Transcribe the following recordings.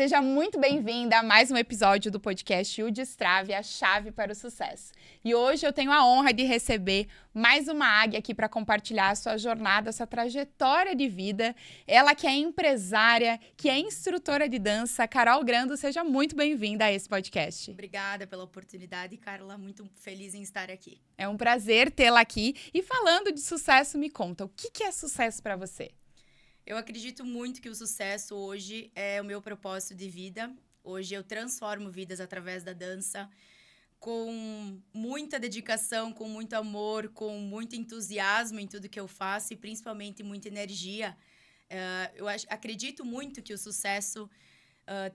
Seja muito bem-vinda a mais um episódio do podcast O Destrave, a chave para o sucesso. E hoje eu tenho a honra de receber mais uma águia aqui para compartilhar a sua jornada, a sua trajetória de vida. Ela que é empresária, que é instrutora de dança, Carol Grando, seja muito bem-vinda a esse podcast. Obrigada pela oportunidade, Carla, muito feliz em estar aqui. É um prazer tê-la aqui. E falando de sucesso, me conta, o que é sucesso para você? Eu acredito muito que o sucesso hoje é o meu propósito de vida. Hoje eu transformo vidas através da dança, com muita dedicação, com muito amor, com muito entusiasmo em tudo que eu faço e principalmente muita energia. Eu acredito muito que o sucesso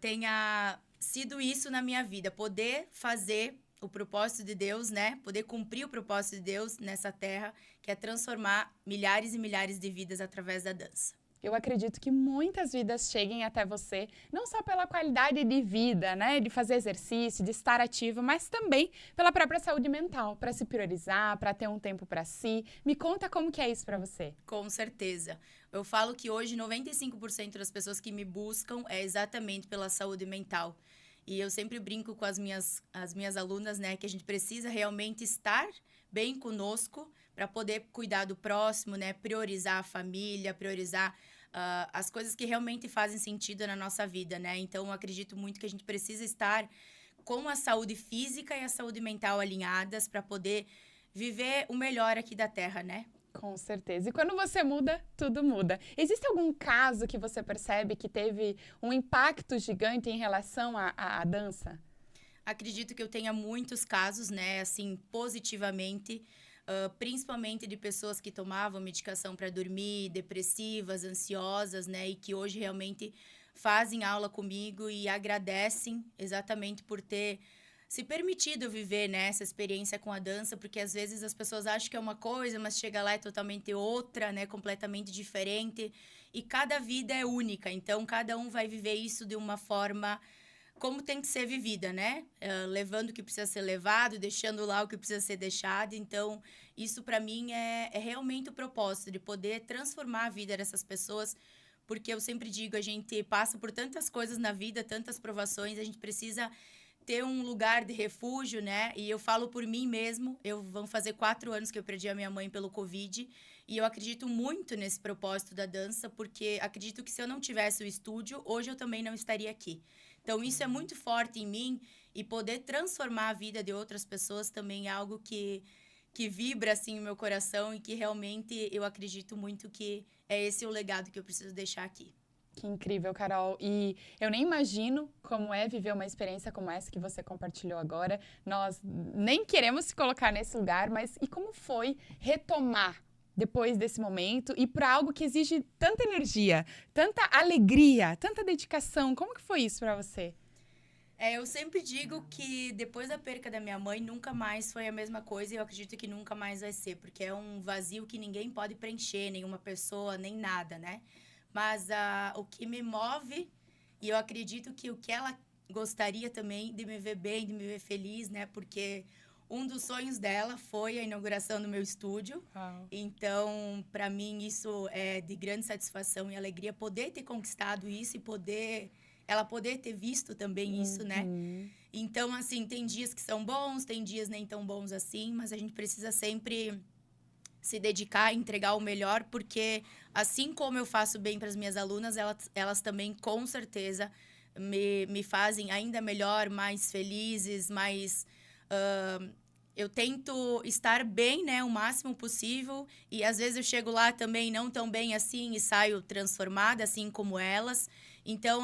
tenha sido isso na minha vida, poder fazer o propósito de Deus, né? Poder cumprir o propósito de Deus nessa terra, que é transformar milhares e milhares de vidas através da dança. Eu acredito que muitas vidas cheguem até você, não só pela qualidade de vida, né, de fazer exercício, de estar ativo, mas também pela própria saúde mental, para se priorizar, para ter um tempo para si. Me conta como que é isso para você. Com certeza. Eu falo que hoje 95% das pessoas que me buscam é exatamente pela saúde mental. E eu sempre brinco com as minhas alunas, né, que a gente precisa realmente estar bem conosco para poder cuidar do próximo, né, priorizar a família, priorizar as coisas que realmente fazem sentido na nossa vida, né? Então, eu acredito muito que a gente precisa estar com a saúde física e a saúde mental alinhadas para poder viver o melhor aqui da Terra, né? Com certeza. E quando você muda, tudo muda. Existe algum caso que você percebe que teve um impacto gigante em relação à dança? Acredito que eu tenha muitos casos, né, assim, positivamente, principalmente de pessoas que tomavam medicação para dormir, depressivas, ansiosas, né, e que hoje realmente fazem aula comigo e agradecem exatamente por ter se permitido viver, né, essa experiência com a dança, porque às vezes as pessoas acham que é uma coisa, mas chega lá é totalmente outra, né, completamente diferente, e cada vida é única, então cada um vai viver isso de uma forma como tem que ser vivida, né? Levando o que precisa ser levado, deixando lá o que precisa ser deixado. Então, isso para mim é realmente o propósito, de poder transformar a vida dessas pessoas, porque eu sempre digo, a gente passa por tantas coisas na vida, tantas provações, a gente precisa ter um lugar de refúgio, né? E eu falo por mim mesmo, vão fazer 4 anos que eu perdi a minha mãe pelo Covid, e eu acredito muito nesse propósito da dança, porque acredito que se eu não tivesse o estúdio, hoje eu também não estaria aqui. Então, isso é muito forte em mim, e poder transformar a vida de outras pessoas também é algo que vibra, assim, no meu coração, e que realmente eu acredito muito que é esse o legado que eu preciso deixar aqui. Que incrível, Carol. E eu nem imagino como é viver uma experiência como essa que você compartilhou agora. Nós nem queremos se colocar nesse lugar, mas e como foi retomar depois desse momento e para algo que exige tanta energia, tanta alegria, tanta dedicação? Como que foi isso para você? Eu sempre digo que depois da perca da minha mãe, nunca mais foi a mesma coisa, e eu acredito que nunca mais vai ser, porque é um vazio que ninguém pode preencher, nenhuma pessoa, nem nada, né? Mas o que me move, e eu acredito que o que ela gostaria também de me ver bem, de me ver feliz, né? Porque um dos sonhos dela foi a inauguração do meu estúdio. Uau. Então, para mim, isso é de grande satisfação e alegria poder ter conquistado isso e ela poder ter visto também isso, né? Então, assim, tem dias que são bons, tem dias nem tão bons assim, mas a gente precisa sempre se dedicar, entregar o melhor, porque assim como eu faço bem para as minhas alunas, elas também, com certeza, me fazem ainda melhor, mais felizes, mais... eu tento estar bem, né, o máximo possível, e às vezes eu chego lá também não tão bem assim e saio transformada, assim como elas. Então,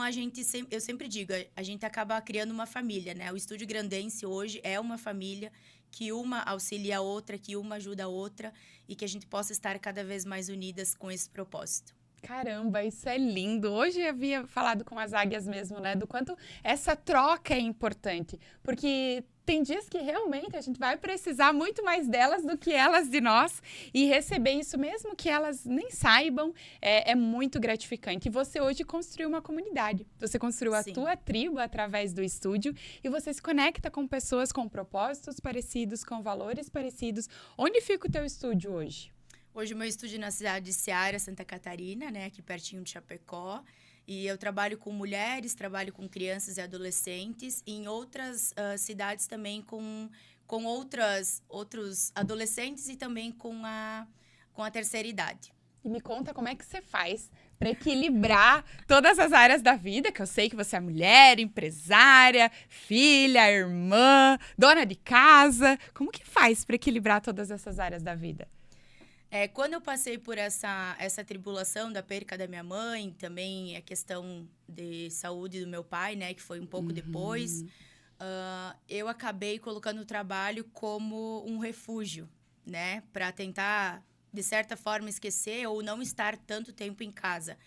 eu sempre digo, a gente acaba criando uma família, né? O Estúdio Grandense hoje é uma família, que uma auxilia a outra, que uma ajuda a outra, e que a gente possa estar cada vez mais unidas com esse propósito. Caramba, isso é lindo. Hoje eu havia falado com as águias mesmo, né, do quanto essa troca é importante, porque tem dias que realmente a gente vai precisar muito mais delas do que elas de nós, e receber isso mesmo que elas nem saibam é muito gratificante. E você hoje construiu uma comunidade, você construiu a Sim. tua tribo através do estúdio, e você se conecta com pessoas com propósitos parecidos, com valores parecidos. Onde fica o teu estúdio hoje? Hoje o meu estúdio é na cidade de Ceará, Santa Catarina, né, aqui pertinho de Chapecó. E eu trabalho com mulheres, trabalho com crianças e adolescentes, e em outras cidades também com outros adolescentes e também com a terceira idade. E me conta como é que você faz para equilibrar todas as áreas da vida, que eu sei que você é mulher, empresária, filha, irmã, dona de casa. Como que faz para equilibrar todas essas áreas da vida? Quando eu passei por essa tribulação da perca da minha mãe, também a questão de saúde do meu pai, né, que foi um pouco depois, eu acabei colocando o trabalho como um refúgio, né, para tentar, de certa forma, esquecer ou não estar tanto tempo em casa.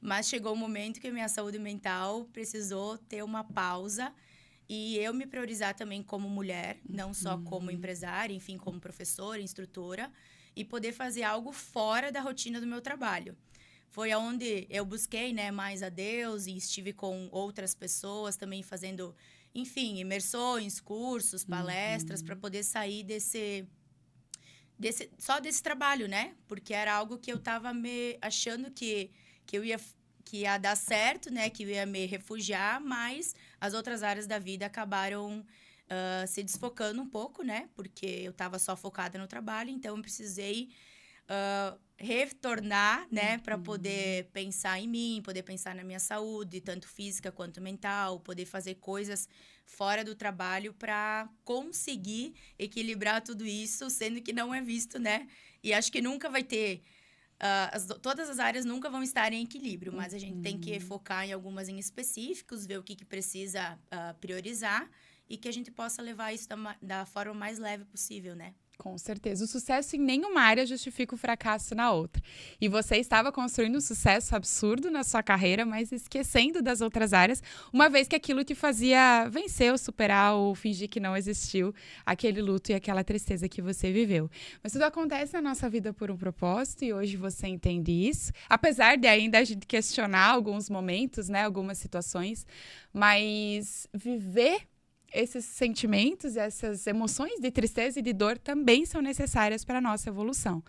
Mas chegou um momento que a minha saúde mental precisou ter uma pausa e eu me priorizar também como mulher, não só como empresária, enfim, como professora, instrutora, e poder fazer algo fora da rotina do meu trabalho. Foi onde eu busquei, né, mais a Deus e estive com outras pessoas também fazendo, enfim, imersões, cursos, palestras, para poder sair só desse trabalho, né? Porque era algo que eu estava me achando que ia dar certo, né? Que eu ia me refugiar, mas as outras áreas da vida acabaram se desfocando um pouco, né? Porque eu estava só focada no trabalho, então eu precisei retornar, né? Para poder pensar em mim, poder pensar na minha saúde, tanto física quanto mental, poder fazer coisas fora do trabalho para conseguir equilibrar tudo isso, sendo que não é visto, né? E acho que nunca vai ter... todas as áreas nunca vão estar em equilíbrio, mas a gente tem que focar em algumas em específicos, ver o que precisa priorizar e que a gente possa levar isso da forma mais leve possível, né? Com certeza. O sucesso em nenhuma área justifica o fracasso na outra. E você estava construindo um sucesso absurdo na sua carreira, mas esquecendo das outras áreas, uma vez que aquilo te fazia vencer ou superar ou fingir que não existiu aquele luto e aquela tristeza que você viveu. Mas tudo acontece na nossa vida por um propósito e hoje você entende isso, apesar de ainda a gente questionar alguns momentos, né, algumas situações, mas viver esses sentimentos, essas emoções de tristeza e de dor também são necessárias para a nossa evolução.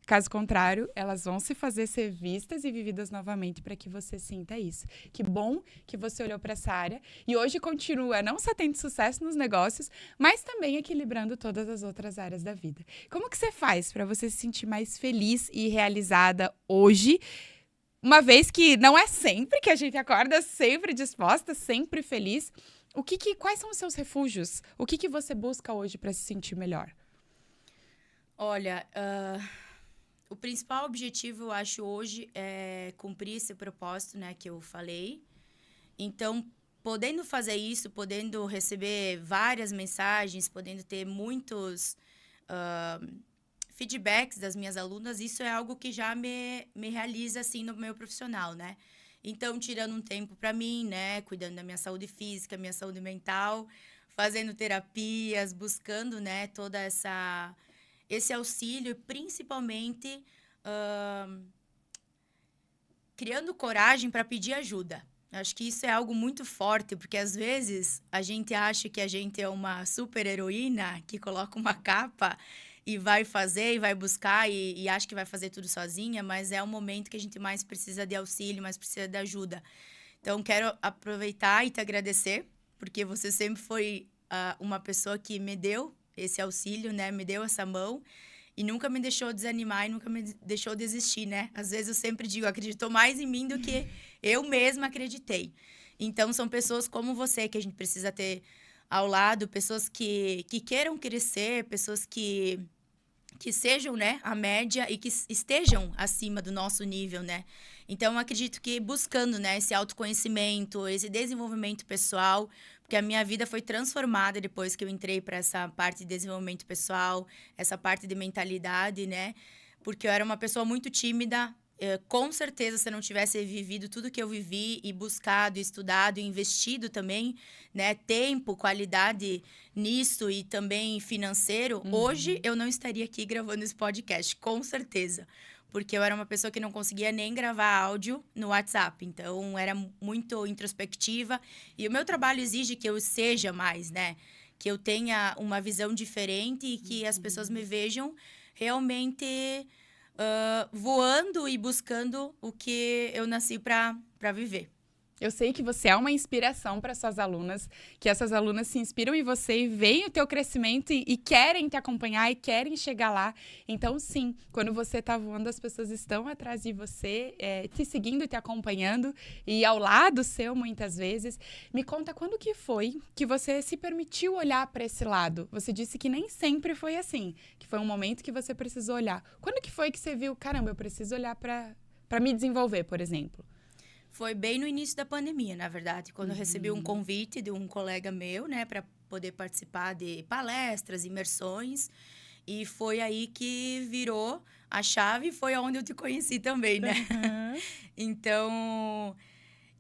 Caso contrário, elas vão se fazer ser vistas e vividas novamente para que você sinta isso. Que bom que você olhou para essa área e hoje continua não só tendo sucesso nos negócios, mas também equilibrando todas as outras áreas da vida. Como que você faz para você se sentir mais feliz e realizada hoje? Uma vez que não é sempre que a gente acorda sempre disposta, sempre feliz. Quais são os seus refúgios? O que você busca hoje para se sentir melhor? Olha, o principal objetivo, eu acho, hoje é cumprir esse propósito, né, que eu falei. Então, podendo fazer isso, podendo receber várias mensagens, podendo ter muitos feedbacks das minhas alunas, isso é algo que já me realiza, assim, no meu profissional, né? Então, tirando um tempo para mim, né? Cuidando da minha saúde física, minha saúde mental, fazendo terapias, buscando, né? Toda esse auxílio, principalmente criando coragem para pedir ajuda. Acho que isso é algo muito forte, porque às vezes a gente acha que a gente é uma super heroína que coloca uma capa e vai fazer, e vai buscar, e acha que vai fazer tudo sozinha, mas é o momento que a gente mais precisa de auxílio, mais precisa de ajuda. Então, quero aproveitar e te agradecer, porque você sempre foi uma pessoa que me deu esse auxílio, né? Me deu essa mão e nunca me deixou desanimar e nunca me deixou desistir, né? Às vezes eu sempre digo, acreditou mais em mim do que eu mesma acreditei. Então, são pessoas como você que a gente precisa ter ao lado, pessoas que queiram crescer, pessoas que sejam, né, a média e que estejam acima do nosso nível, né? Então, eu acredito que buscando, né, esse autoconhecimento, esse desenvolvimento pessoal, porque a minha vida foi transformada depois que eu entrei para essa parte de desenvolvimento pessoal, essa parte de mentalidade, né? Porque eu era uma pessoa muito tímida. Com certeza, se eu não tivesse vivido tudo que eu vivi e buscado, estudado, investido também, né, tempo, qualidade nisso e também financeiro, hoje eu não estaria aqui gravando esse podcast, com certeza. Porque eu era uma pessoa que não conseguia nem gravar áudio no WhatsApp. Então, era muito introspectiva. E o meu trabalho exige que eu seja mais, né? Que eu tenha uma visão diferente e que as pessoas me vejam realmente voando e buscando o que eu nasci para viver. Eu sei que você é uma inspiração para suas alunas, que essas alunas se inspiram em você e veem o teu crescimento e querem te acompanhar e querem chegar lá. Então, sim, quando você está voando, as pessoas estão atrás de você, te seguindo e te acompanhando e ao lado seu, muitas vezes. Me conta quando que foi que você se permitiu olhar para esse lado? Você disse que nem sempre foi assim, que foi um momento que você precisou olhar. Quando que foi que você viu, caramba, eu preciso olhar para me desenvolver, por exemplo? Foi bem no início da pandemia, na verdade, quando eu recebi um convite de um colega meu, né, para poder participar de palestras, imersões. E foi aí que virou a chave, foi onde eu te conheci também, né? Uhum. Então,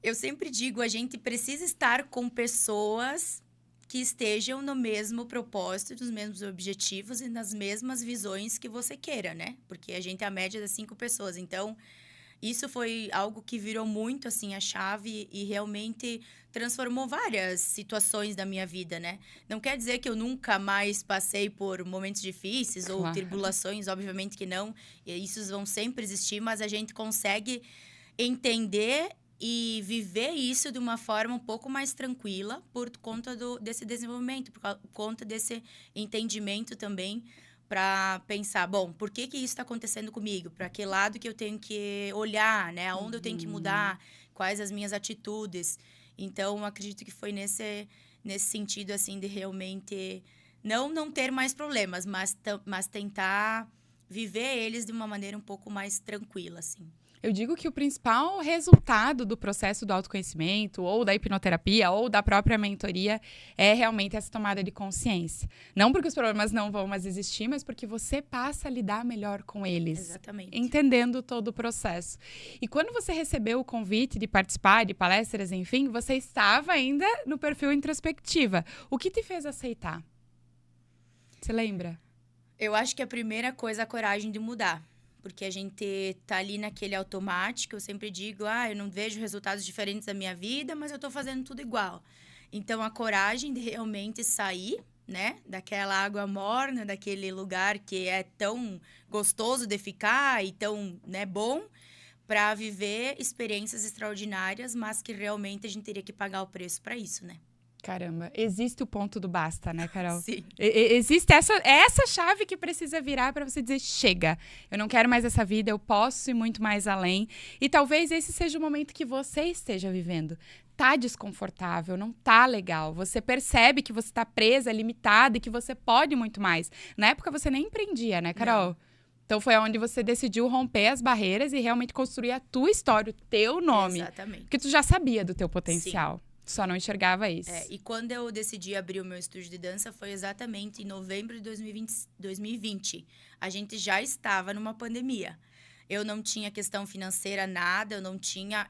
eu sempre digo, a gente precisa estar com pessoas que estejam no mesmo propósito, nos mesmos objetivos e nas mesmas visões que você queira, né? Porque a gente é a média das 5 pessoas, então isso foi algo que virou muito, assim, a chave e realmente transformou várias situações da minha vida, né? Não quer dizer que eu nunca mais passei por momentos difíceis ou Claro. tribulações, obviamente que não. E isso vão sempre existir, mas a gente consegue entender e viver isso de uma forma um pouco mais tranquila por conta desse desenvolvimento, por conta desse entendimento também para pensar, bom, por que isso está acontecendo comigo? Para que lado que eu tenho que olhar, né? Aonde eu tenho que mudar? Quais as minhas atitudes? Então, acredito que foi nesse sentido, assim, de realmente não ter mais problemas, mas tentar viver eles de uma maneira um pouco mais tranquila, assim. Eu digo que o principal resultado do processo do autoconhecimento, ou da hipnoterapia, ou da própria mentoria, é realmente essa tomada de consciência. Não porque os problemas não vão mais existir, mas porque você passa a lidar melhor com eles. Exatamente. Entendendo todo o processo. E quando você recebeu o convite de participar de palestras, enfim, você estava ainda no perfil introspectiva. O que te fez aceitar? Você lembra? Eu acho que a primeira coisa é a coragem de mudar. Porque a gente tá ali naquele automático, eu sempre digo, eu não vejo resultados diferentes da minha vida, mas eu tô fazendo tudo igual. Então, a coragem de realmente sair, né, daquela água morna, daquele lugar que é tão gostoso de ficar e tão, né, bom, para viver experiências extraordinárias, mas que realmente a gente teria que pagar o preço para isso, né? Caramba, existe o ponto do basta, né, Carol? Sim. Existe essa chave que precisa virar para você dizer, chega, eu não quero mais essa vida, eu posso ir muito mais além. E talvez esse seja o momento que você esteja vivendo. Tá desconfortável, não tá legal. Você percebe que você tá presa, limitada e que você pode muito mais. Na época você nem empreendia, né, Carol? Não. Então foi onde você decidiu romper as barreiras e realmente construir a tua história, o teu nome. Exatamente. Porque tu já sabia do teu potencial. Sim. Só não enxergava isso. E quando eu decidi abrir o meu estúdio de dança, foi exatamente em novembro de 2020. A gente já estava numa pandemia. Eu não tinha questão financeira, nada,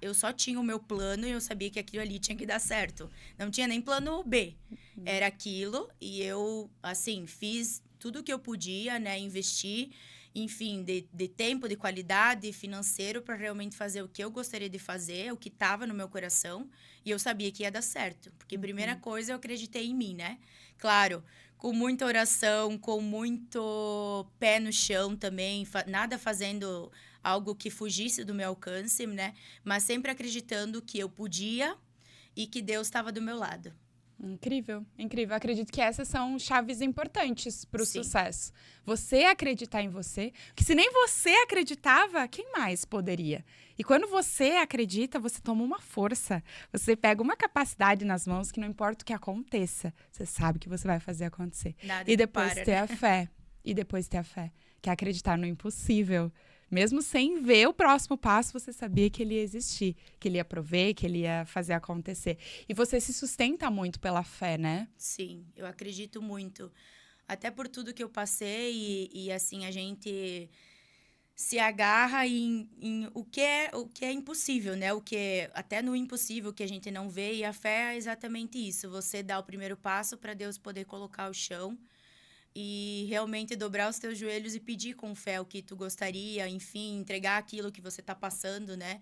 eu só tinha o meu plano e eu sabia que aquilo ali tinha que dar certo. Não tinha nem plano B. Era aquilo e eu, assim, fiz tudo o que eu podia, né, investir, enfim, de tempo, de qualidade, financeiro, para realmente fazer o que eu gostaria de fazer, o que estava no meu coração. E eu sabia que ia dar certo. Porque, primeira coisa, eu acreditei em mim, né? Claro, com muita oração, com muito pé no chão também, nada fazendo algo que fugisse do meu alcance, né? Mas sempre acreditando que eu podia e que Deus estava do meu lado. Incrível, incrível. Acredito que essas são chaves importantes para o Sim. sucesso. Você acreditar em você, que se nem você acreditava, quem mais poderia? E quando você acredita, você toma uma força. Você pega uma capacidade nas mãos que não importa o que aconteça, você sabe que você vai fazer acontecer. Nada E depois para, ter né? a fé. E depois ter a fé, que é acreditar no impossível. Mesmo sem ver o próximo passo, você sabia que ele ia existir, que ele ia prover, que ele ia fazer acontecer. E você se sustenta muito pela fé, né? Sim, eu acredito muito. Até por tudo que eu passei e assim, a gente se agarra em o que é impossível, né? Até no impossível que a gente não vê, e a fé é exatamente isso. Você dá o primeiro passo para Deus poder colocar o chão e realmente dobrar os teus joelhos e pedir com fé o que tu gostaria, enfim, entregar aquilo que você está passando, né?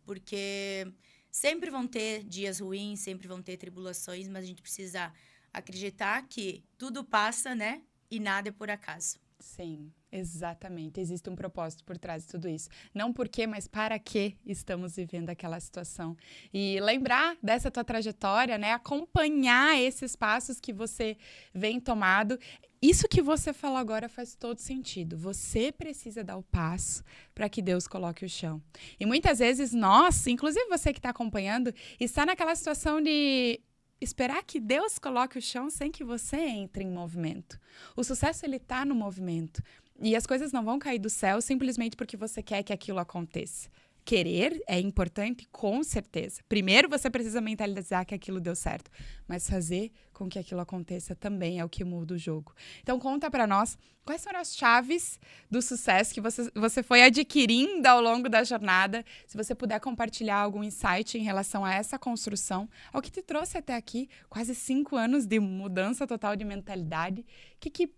Porque sempre vão ter dias ruins, sempre vão ter tribulações, mas a gente precisa acreditar que tudo passa, né? E nada é por acaso. Sim, exatamente. Existe um propósito por trás de tudo isso. Não por quê, mas para que estamos vivendo aquela situação. E lembrar dessa tua trajetória, né? Acompanhar esses passos que você vem tomado. Isso que você falou agora faz todo sentido. Você precisa dar o passo para que Deus coloque o chão. E muitas vezes nós, inclusive você que está acompanhando, está naquela situação de esperar que Deus coloque o chão sem que você entre em movimento. O sucesso, ele está no movimento. E as coisas não vão cair do céu simplesmente porque você quer que aquilo aconteça. Querer é importante, com certeza. Primeiro, você precisa mentalizar que aquilo deu certo. Mas fazer com que aquilo aconteça também é o que muda o jogo. Então, conta pra nós quais foram as chaves do sucesso que você foi adquirindo ao longo da jornada. Se você puder compartilhar algum insight em relação a essa construção, ao que te trouxe até aqui, quase 5 anos de mudança total de mentalidade. O que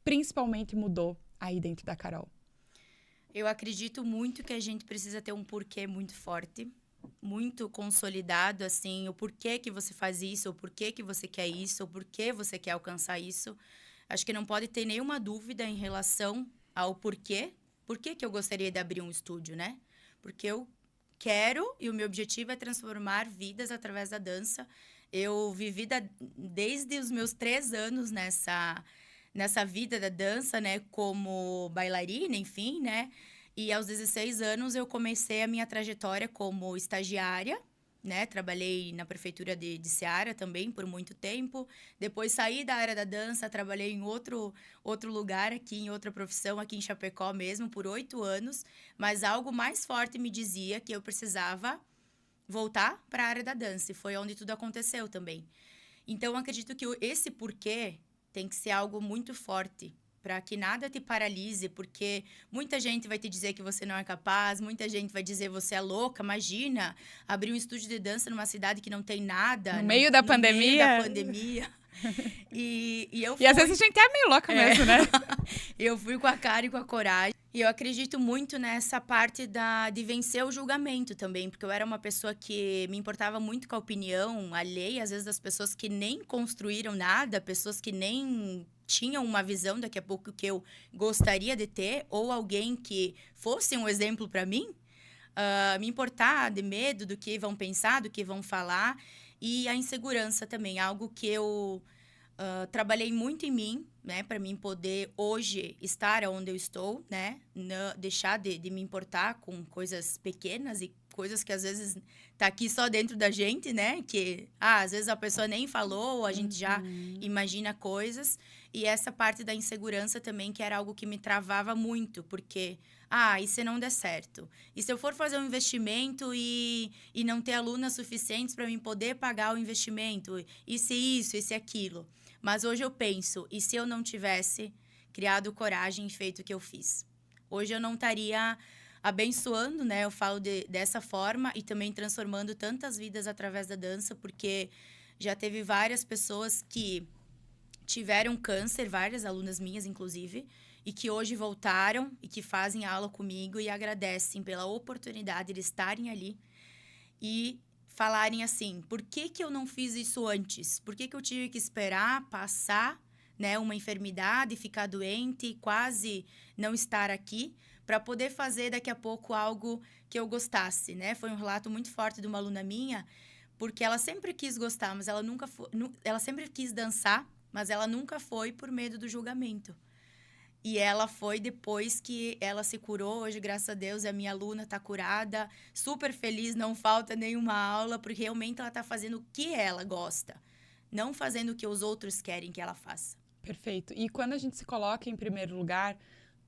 principalmente mudou aí dentro da Carol? Eu acredito muito que a gente precisa ter um porquê muito forte, muito consolidado, assim, o porquê que você faz isso, o porquê que você quer isso, o porquê você quer alcançar isso. Acho que não pode ter nenhuma dúvida em relação ao porquê. Por que eu gostaria de abrir um estúdio, né? Porque eu quero e o meu objetivo é transformar vidas através da dança. Eu vivi desde os meus 3 anos nessa vida da dança, né, como bailarina, enfim, né, e aos 16 anos eu comecei a minha trajetória como estagiária, né, trabalhei na prefeitura de Ceará também por muito tempo, depois saí da área da dança, trabalhei em outro lugar aqui, em outra profissão, aqui em Chapecó mesmo, por 8 anos, mas algo mais forte me dizia que eu precisava voltar para a área da dança, e foi onde tudo aconteceu também. Então, eu acredito que esse porquê tem que ser algo muito forte, para que nada te paralise, porque muita gente vai te dizer que você não é capaz, muita gente vai dizer que você é louca. Imagina abrir um estúdio de dança numa cidade que não tem nada. No meio da pandemia. No meio da pandemia. E às vezes a gente é meio louca mesmo, né? Eu fui com a cara e com a coragem. E eu acredito muito nessa parte de vencer o julgamento também, porque eu era uma pessoa que me importava muito com a opinião alheia, às vezes das pessoas que nem construíram nada, pessoas que nem tinham uma visão daqui a pouco que eu gostaria de ter, ou alguém que fosse um exemplo para mim, me importar de medo do que vão pensar, do que vão falar, e a insegurança também, algo que eu trabalhei muito em mim, né, para mim poder hoje estar onde eu estou, né, deixar de me importar com coisas pequenas e coisas que às vezes tá aqui só dentro da gente, né, que às vezes a pessoa nem falou, a gente já imagina coisas, e essa parte da insegurança também, que era algo que me travava muito, porque e se não der certo? E se eu for fazer um investimento e não ter alunas suficientes para mim poder pagar o investimento? E se isso, e se aquilo? Mas hoje eu penso, e se eu não tivesse criado coragem e feito o que eu fiz? Hoje eu não estaria abençoando, né? Eu falo dessa forma, e também transformando tantas vidas através da dança, porque já teve várias pessoas que tiveram câncer, várias alunas minhas, inclusive, e que hoje voltaram e que fazem aula comigo e agradecem pela oportunidade de estarem ali e falarem assim, por que eu não fiz isso antes? Por que eu tive que esperar passar, né, uma enfermidade, ficar doente e quase não estar aqui para poder fazer daqui a pouco algo que eu gostasse, né? Foi um relato muito forte de uma aluna minha, porque ela sempre quis gostar, mas ela nunca foi, ela sempre quis dançar, mas ela nunca foi por medo do julgamento. E ela foi depois que ela se curou. Hoje, graças a Deus, a minha aluna está curada, super feliz, não falta nenhuma aula, porque realmente ela está fazendo o que ela gosta, não fazendo o que os outros querem que ela faça. Perfeito. E quando a gente se coloca em primeiro lugar,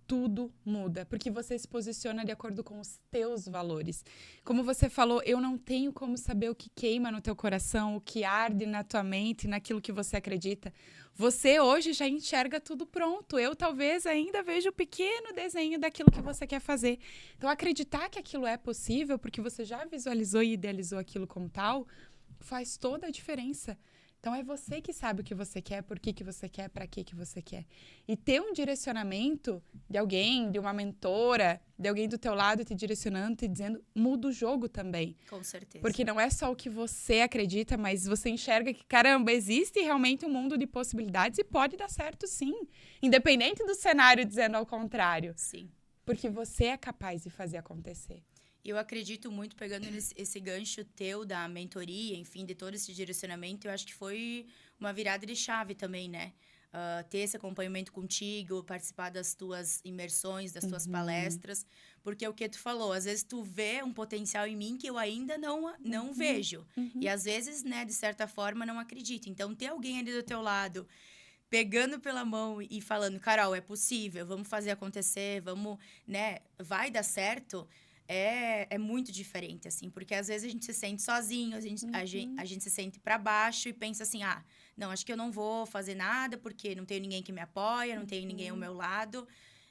tudo muda, porque você se posiciona de acordo com os teus valores. Como você falou, eu não tenho como saber o que queima no teu coração, o que arde na tua mente, naquilo que você acredita. Você hoje já enxerga tudo pronto. Eu talvez ainda vejo o pequeno desenho daquilo que você quer fazer. Então, acreditar que aquilo é possível, porque você já visualizou e idealizou aquilo como tal, faz toda a diferença. Então, é você que sabe o que você quer, por que você quer, para que você quer. E ter um direcionamento de alguém, de uma mentora, de alguém do teu lado te direcionando, te dizendo, muda o jogo também. Com certeza. Porque não é só o que você acredita, mas você enxerga que, caramba, existe realmente um mundo de possibilidades e pode dar certo, sim. Independente do cenário dizendo ao contrário. Sim. Porque você é capaz de fazer acontecer. Eu acredito muito, pegando esse gancho teu da mentoria, enfim, de todo esse direcionamento, eu acho que foi uma virada de chave também, né? Ter esse acompanhamento contigo, participar das tuas imersões, das tuas palestras, porque é o que tu falou, às vezes tu vê um potencial em mim que eu ainda não vejo. E às vezes, né, de certa forma, não acredito. Então, ter alguém ali do teu lado, pegando pela mão e falando, Carol, é possível, vamos fazer acontecer, vamos, né, vai dar certo, é muito diferente, assim, porque às vezes a gente se sente sozinho, a gente se sente para baixo e pensa assim, não, acho que eu não vou fazer nada porque não tenho ninguém que me apoia, não tenho ninguém ao meu lado,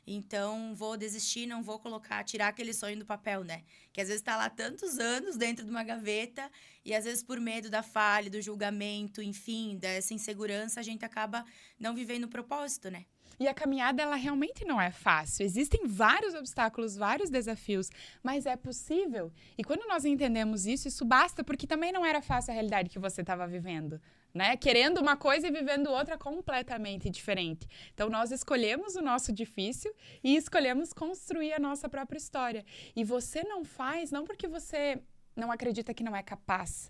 então vou desistir, não vou tirar aquele sonho do papel, né? Que às vezes tá lá tantos anos dentro de uma gaveta e às vezes por medo da falha, do julgamento, enfim, dessa insegurança, a gente acaba não vivendo o propósito, né? E a caminhada, ela realmente não é fácil. Existem vários obstáculos, vários desafios, mas é possível. E quando nós entendemos isso, isso basta, porque também não era fácil a realidade que você estava vivendo, né? Querendo uma coisa e vivendo outra completamente diferente. Então, nós escolhemos o nosso difícil e escolhemos construir a nossa própria história. E você não faz, não porque você não acredita que não é capaz,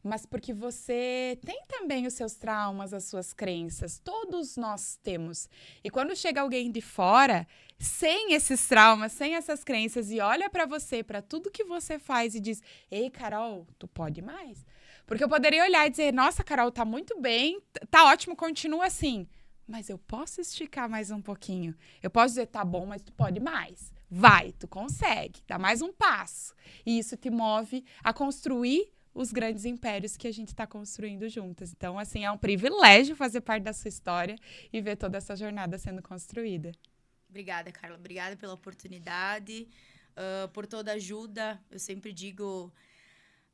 mas porque você tem também os seus traumas, as suas crenças. Todos nós temos. E quando chega alguém de fora, sem esses traumas, sem essas crenças, e olha para você, para tudo que você faz e diz, ei, Carol, tu pode mais? Porque eu poderia olhar e dizer, nossa, Carol, tá muito bem, tá ótimo, continua assim. Mas eu posso esticar mais um pouquinho. Eu posso dizer, tá bom, mas tu pode mais. Vai, tu consegue, dá mais um passo. E isso te move a construir os grandes impérios que a gente está construindo juntas. Então, assim, é um privilégio fazer parte da sua história e ver toda essa jornada sendo construída. Obrigada, Carla. Obrigada pela oportunidade, por toda a ajuda. Eu sempre digo,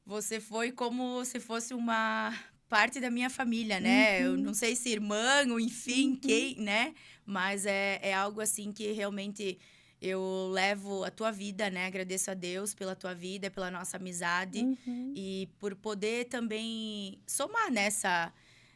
você foi como se fosse uma parte da minha família, né? Eu não sei se irmã ou enfim, quem, né? Mas é algo assim que realmente eu levo a tua vida, né? Agradeço a Deus pela tua vida, pela nossa amizade e por poder também somar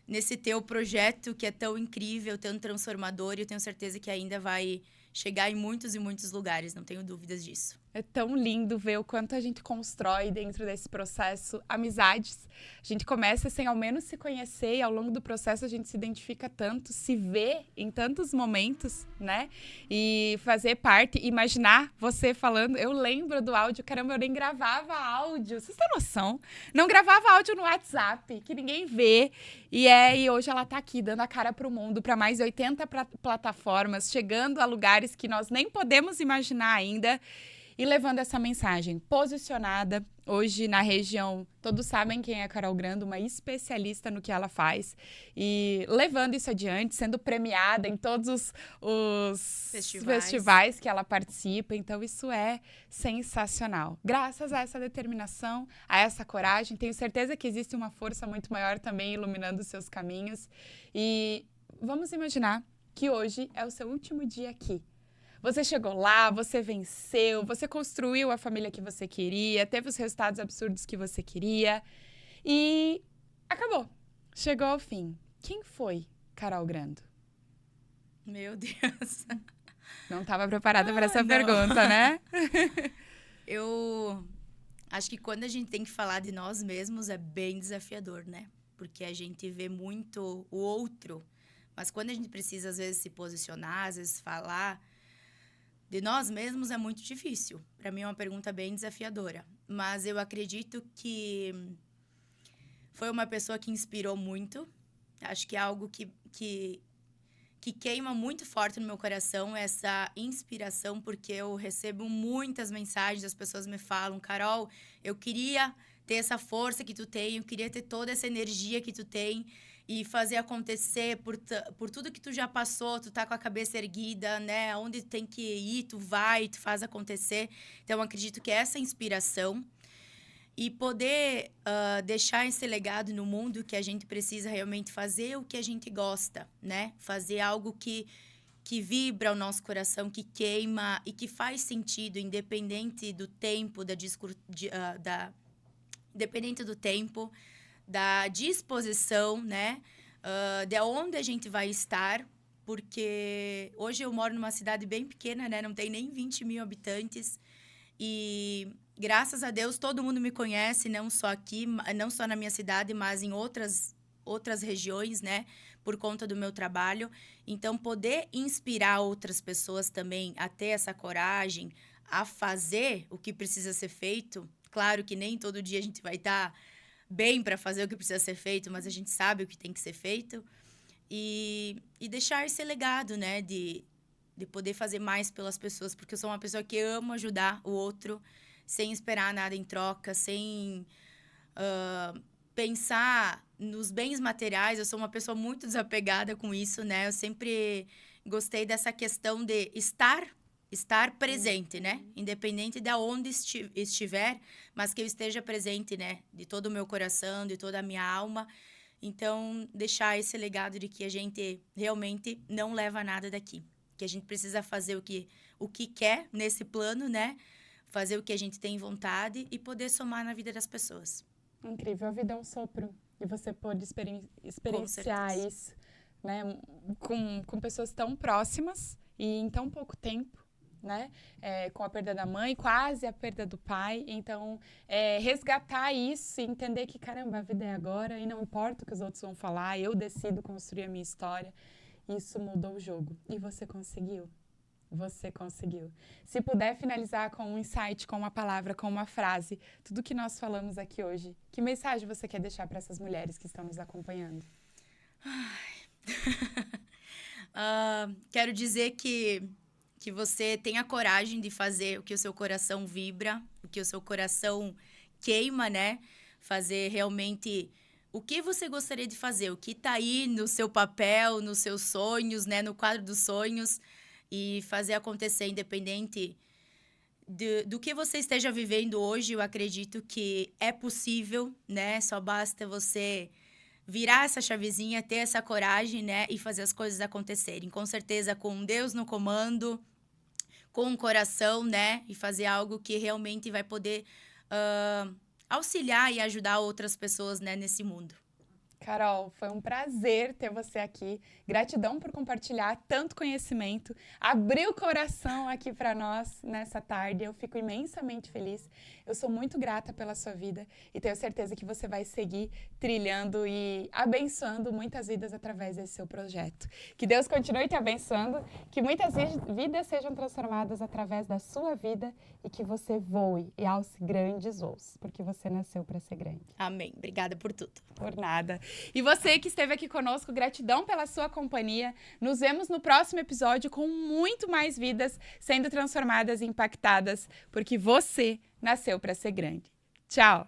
nesse teu projeto que é tão incrível, tão transformador e eu tenho certeza que ainda vai chegar em muitos e muitos lugares, não tenho dúvidas disso. É tão lindo ver o quanto a gente constrói dentro desse processo amizades. A gente começa sem ao menos se conhecer e ao longo do processo a gente se identifica tanto, se vê em tantos momentos, né? E fazer parte, imaginar você falando. Eu lembro do áudio, caramba, eu nem gravava áudio. Vocês têm noção? Não gravava áudio no WhatsApp, que ninguém vê. E hoje ela tá aqui, dando a cara pro mundo, para mais de 80 plataformas, chegando a lugares que nós nem podemos imaginar ainda. E levando essa mensagem posicionada, hoje na região, todos sabem quem é a Carol Grando, uma especialista no que ela faz. E levando isso adiante, sendo premiada em todos os festivais que ela participa. Então, isso é sensacional. Graças a essa determinação, a essa coragem, tenho certeza que existe uma força muito maior também iluminando os seus caminhos. E vamos imaginar que hoje é o seu último dia aqui. Você chegou lá, você venceu, você construiu a família que você queria, teve os resultados absurdos que você queria e acabou. Chegou ao fim. Quem foi Carol Grando? Meu Deus. Não estava preparada para essa pergunta, né? Eu acho que quando a gente tem que falar de nós mesmos é bem desafiador, né? Porque a gente vê muito o outro, mas quando a gente precisa, às vezes, se posicionar, às vezes falar de nós mesmos é muito difícil. Para mim é uma pergunta bem desafiadora. Mas eu acredito que foi uma pessoa que inspirou muito. Acho que é algo que queima muito forte no meu coração, essa inspiração, porque eu recebo muitas mensagens, as pessoas me falam, Carol, eu queria ter essa força que tu tem, eu queria ter toda essa energia que tu tem, e fazer acontecer por tudo que tu já passou, tu tá com a cabeça erguida, né? Onde tem que ir, tu vai, tu faz acontecer. Então, eu acredito que essa inspiração. e poder deixar esse legado no mundo, que a gente precisa realmente fazer o que a gente gosta, né? Fazer algo que vibra o nosso coração, que queima e que faz sentido, independente do tempo, independente do tempo, da disposição, né? De onde a gente vai estar, porque hoje eu moro numa cidade bem pequena, né? Não tem nem 20 mil habitantes e, graças a Deus, todo mundo me conhece, não só aqui, não só na minha cidade, mas em outras regiões, né? Por conta do meu trabalho. Então, poder inspirar outras pessoas também a ter essa coragem, a fazer o que precisa ser feito. Claro que nem todo dia a gente vai estar bem para fazer o que precisa ser feito, mas a gente sabe o que tem que ser feito. E deixar esse legado, né? De poder fazer mais pelas pessoas, porque eu sou uma pessoa que amo ajudar o outro, sem esperar nada em troca, sem pensar nos bens materiais. Eu sou uma pessoa muito desapegada com isso, né? Eu sempre gostei dessa questão de estar presente, né? Independente de onde estiver, mas que eu esteja presente, né? De todo o meu coração, de toda a minha alma. Então, deixar esse legado de que a gente realmente não leva nada daqui. Que a gente precisa fazer o que quer nesse plano, né? Fazer o que a gente tem vontade e poder somar na vida das pessoas. Incrível, a vida é um sopro. E você pode experienciar isso, né? Com pessoas tão próximas e em tão pouco tempo, né? Com a perda da mãe, quase a perda do pai. Então, resgatar isso e entender que, caramba, a vida é agora e não importa o que os outros vão falar, eu decido construir a minha história. Isso mudou o jogo. E você conseguiu. Você conseguiu. Se puder finalizar com um insight, com uma palavra, com uma frase, tudo que nós falamos aqui hoje, que mensagem você quer deixar para essas mulheres que estão nos acompanhando? Quero dizer que você tenha coragem de fazer o que o seu coração vibra, o que o seu coração queima, né? Fazer realmente o que você gostaria de fazer, o que está aí no seu papel, nos seus sonhos, né? No quadro dos sonhos. E fazer acontecer, independente do que você esteja vivendo hoje. Eu acredito que é possível, né? Só basta você virar essa chavezinha, ter essa coragem, né? E fazer as coisas acontecerem. Com certeza, com Deus no comando, com o coração, né? E fazer algo que realmente vai poder auxiliar e ajudar outras pessoas, né? Nesse mundo. Carol, foi um prazer ter você aqui. Gratidão por compartilhar tanto conhecimento. Abrir o coração aqui para nós nessa tarde. Eu fico imensamente feliz. Eu sou muito grata pela sua vida e tenho certeza que você vai seguir trilhando e abençoando muitas vidas através desse seu projeto. Que Deus continue te abençoando, que muitas vidas sejam transformadas através da sua vida e que você voe e alce grandes voos, porque você nasceu para ser grande. Amém. Obrigada por tudo. Por nada. E você que esteve aqui conosco, gratidão pela sua companhia. Nos vemos no próximo episódio com muito mais vidas sendo transformadas e impactadas, porque você nasceu para ser grande. Tchau!